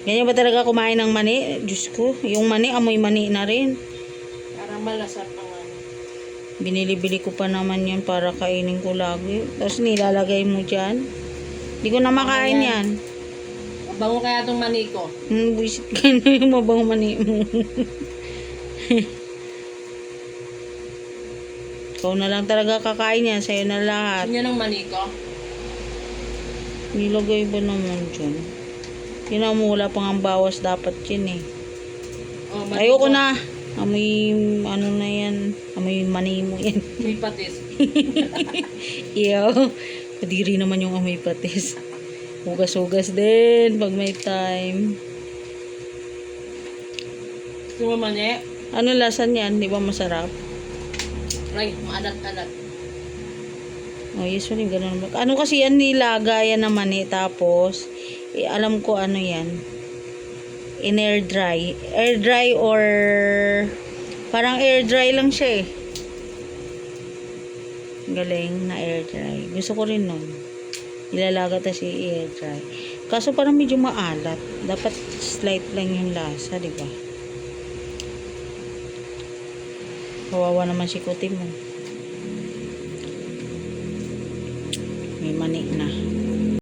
Ganyan ba talaga kumain ng mani? Diyos ko, yung mani, amoy mani na rin. Parang malasap ang ano. Binili-bili ko pa naman yan para kainin ko lagi. Tapos nilalagay mo dyan. Hindi ko na makain yan. Bango kaya itong mani ko. Buisit ka na yung mabang mani mo. Ikaw na lang talaga kakain yan. Sa'yo na lahat. Gusto niya ng mani ko? Nilagay ba naman dyan? Tinan mo, wala pang ang bawas dapat yun eh. Oh, mani Ayoko ko. na. Amoy, ano na yan. Amoy mani mo yan. May patis. Iyo. Kadiri naman yung amoy patis. Hugas-hugas din pag may time. Gusto mo mani? Ano lasa niyan? Di ba masarap? Ay, maalat-alat. Oh, usually ganun. Ano kasi yan nilagayan naman eh. Tapos, alam ko ano yan. In air dry. Air dry or parang air dry lang siya eh. Galing na air dry. Gusto ko rin nun. Ilalaga ta si air dry. Kaso parang medyo maalat. Dapat slight lang yung lasa, di ba? Kawawa naman si Kuti mo. May mani na.